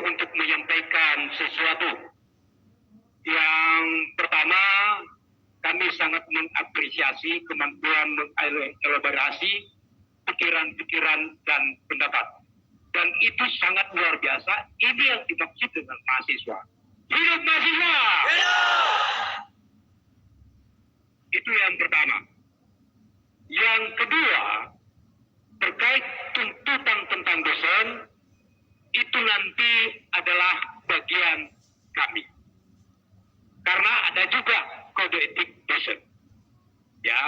untuk menyampaikan sesuatu. Yang pertama, kami sangat mengapresiasi kemampuan mengelaborasi pikiran-pikiran dan pendapat. Dan itu sangat luar biasa. Ini yang dimaksud dengan mahasiswa. Hidup mahasiswa! Itu yang pertama. Yang kedua, terkait tuntutan tentang dosen, itu nanti adalah bagian kami. Karena ada juga kode etik dosen. Ya,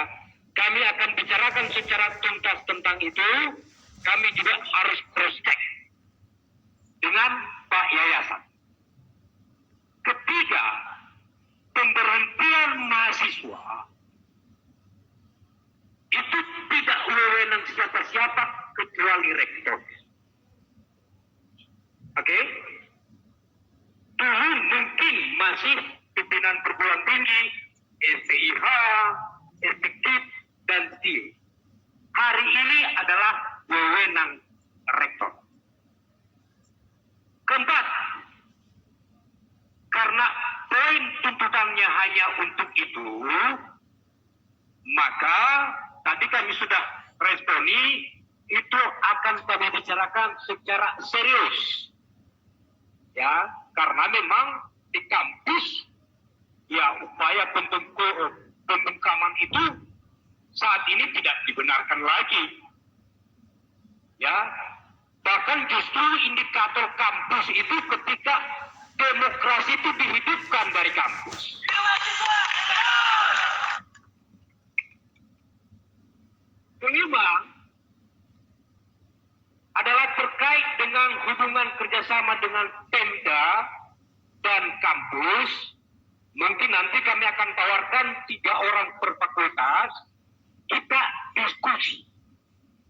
kami akan bicarakan secara tuntas tentang itu. Kami juga harus cross-check dengan Pak Yayasan. Ketiga, pemberhentian mahasiswa itu tidak wewenang siapa-siapa kecuali rektor. Oke? Dulu mungkin masih pimpinan perguruan tinggi, STIH, STIK, dan STIO. Hari ini adalah wewenang rektor. Keempat, karena poin tuntutannya hanya untuk itu, maka tadi kami sudah responi, itu akan kami bicarakan secara serius. Ya, karena memang di kampus, ya upaya pembungkaman itu saat ini tidak dibenarkan lagi. Ya, bahkan justru indikator kampus itu ketika demokrasi itu dihidupkan dari kampus. Kelima adalah terkait dengan hubungan kerjasama dengan Pemda dan kampus. Mungkin nanti kami akan tawarkan 3 orang per fakultas, kita diskusi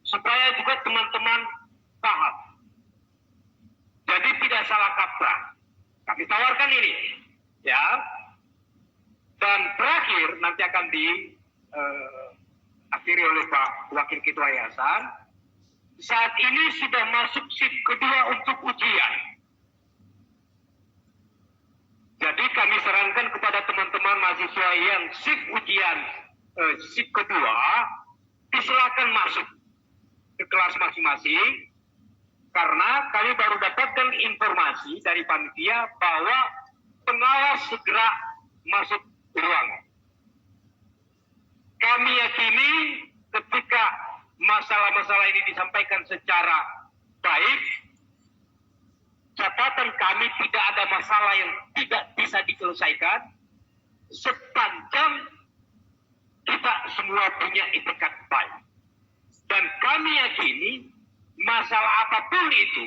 supaya juga teman-teman paham. Jadi tidak salah kaprah. Kami tawarkan ini, ya. Dan terakhir nanti akan diakhiri oleh Pak Wakil Ketua Yayasan. Saat ini sudah masuk shift kedua untuk ujian. Jadi kami sarankan kepada teman-teman mahasiswa yang shift ujian shift kedua, disilakan masuk ke kelas masing-masing. Karena kami baru dapatkan informasi dari panitia bahwa pengawas segera masuk ruangan. Kami yakini ketika masalah-masalah ini disampaikan secara baik, catatan kami tidak ada masalah yang tidak bisa diselesaikan sepanjang kita semua punya itikat baik. Dan kami yakini masalah apapun itu,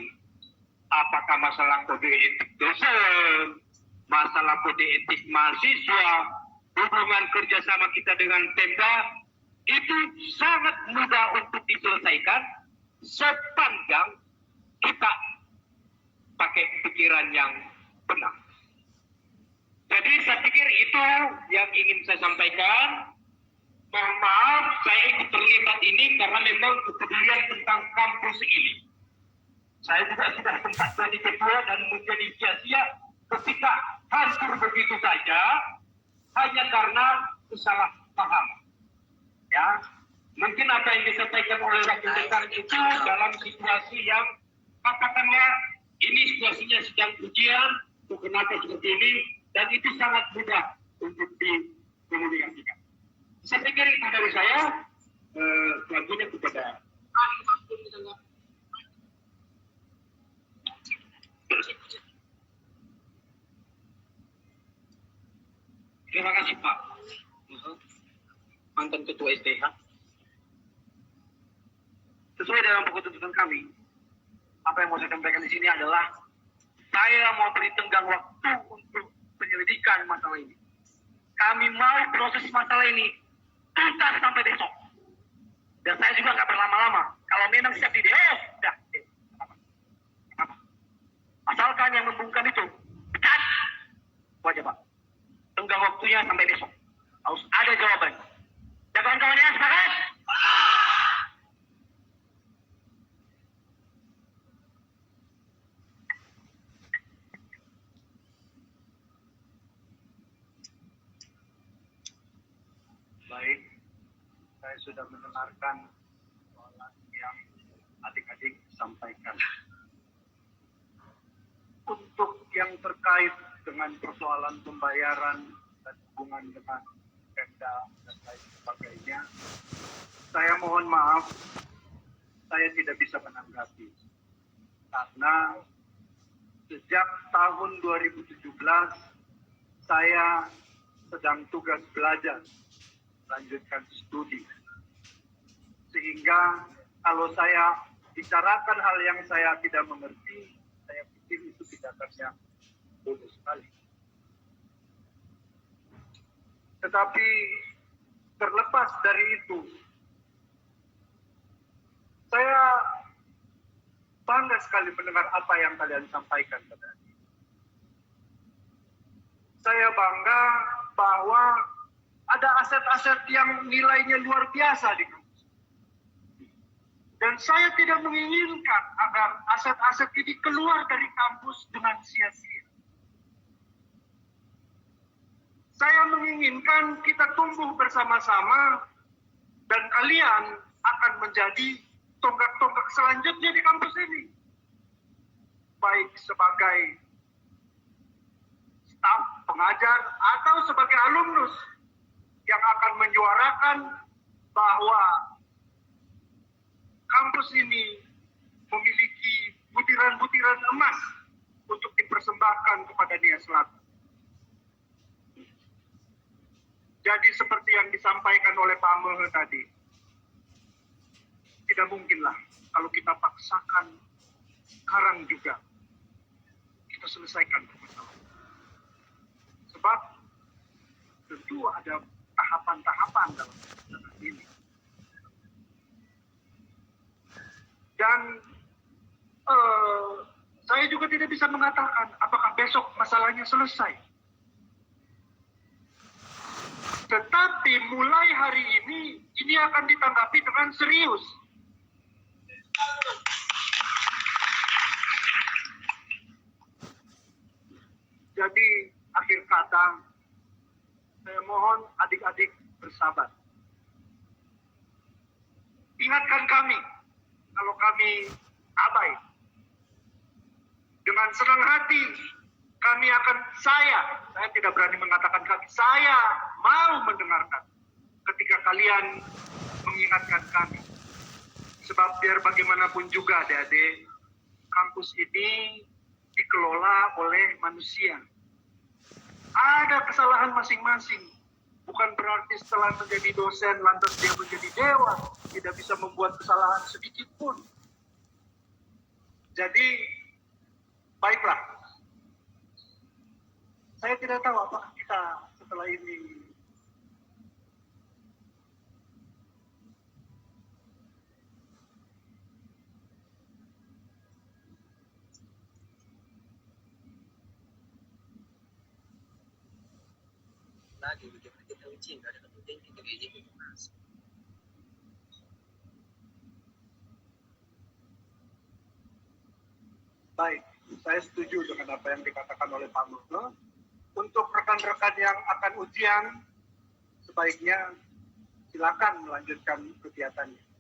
apakah masalah kode etik dosen, masalah kode etik mahasiswa, hubungan kerjasama kita dengan Pemda, itu sangat mudah untuk diselesaikan sepanjang kita pakai pikiran yang benar. Jadi saya pikir itu yang ingin saya sampaikan. Mohon maaf, saya ikut terlibat ini karena memang kepedulian tentang kampus ini. Saya juga sudah sempat jadi ketua dan menjadi sia-sia ketika hancur begitu saja hanya karena kesalahpahaman. Ya, mungkin apa yang disampaikan oleh wakil dekan itu dalam situasi yang katakanlah ini situasinya sedang ujian, kenapa seperti ini, dan itu sangat mudah untuk dikomunikasikan. Saya pikir itu dari saya, selanjutnya kepada terima kasih Pak mantan Ketua STH. Sesuai dengan pokok tuntutan kami, apa yang mau saya sampaikan di sini adalah saya mau beri tenggang waktu untuk penyelidikan masalah ini. Kami mau proses masalah ini tuntas sampai besok. Dan saya juga nggak berlama-lama. Kalau memang siap di DO, sudah. Asalkan yang membungkam itu pecat. Wajah Pak. Tenggang waktunya sampai besok. Harus ada jawaban. Ya kawan-kawannya sepakat? saya sudah mendengarkan soalan yang adik-adik sampaikan. Untuk yang terkait dengan persoalan pembayaran dan hubungan dengan Pemda dan lain sebagainya, saya mohon maaf, saya tidak bisa menanggapi. Karena sejak tahun 2017, saya sedang tugas belajar, lanjutkan studi. Sehingga kalau saya bicarakan hal yang saya tidak mengerti, saya pikir itu tindakan yang bodoh sekali. Tetapi terlepas dari itu, saya bangga sekali mendengar apa yang kalian sampaikan tadi. Saya bangga bahwa ada aset-aset yang nilainya luar biasa di kampus. Dan saya tidak menginginkan agar aset-aset ini keluar dari kampus dengan sia-sia. Saya menginginkan kita tumbuh bersama-sama dan kalian akan menjadi tonggak-tonggak selanjutnya di kampus ini. Baik sebagai staf, pengajar, atau sebagai alumnus yang akan menyuarakan bahwa kampus ini memiliki butiran-butiran emas untuk dipersembahkan kepada Nia Selatan. Jadi seperti yang disampaikan oleh Pak Mehe tadi, tidak mungkinlah kalau kita paksakan sekarang juga kita selesaikan permasalahan. Sebab tentu ada tahapan-tahapan dalam perjalanan ini. Dan saya juga tidak bisa mengatakan apakah besok masalahnya selesai. Tetapi mulai hari ini akan ditanggapi dengan serius. Jadi akhir kata, saya mohon adik-adik bersabar. Ingatkan kami, kalau kami abai. Dengan senang hati, kami akan, saya tidak berani mengatakan kami, saya mau mendengarkan ketika kalian mengingatkan kami. Sebab biar bagaimanapun juga adik-adik, kampus ini dikelola oleh manusia. Ada kesalahan masing-masing. Bukan berarti setelah menjadi dosen lantas dia menjadi dewa, tidak bisa membuat kesalahan sedikit pun. Jadi, baiklah. Saya tidak tahu apakah kita setelah ini lagi bagaimana kita uji nggak ada kemudian kita izin mas. baik, saya setuju dengan apa yang dikatakan oleh Pak Mehe. Untuk rekan-rekan yang akan ujian, sebaiknya silakan melanjutkan kegiatannya.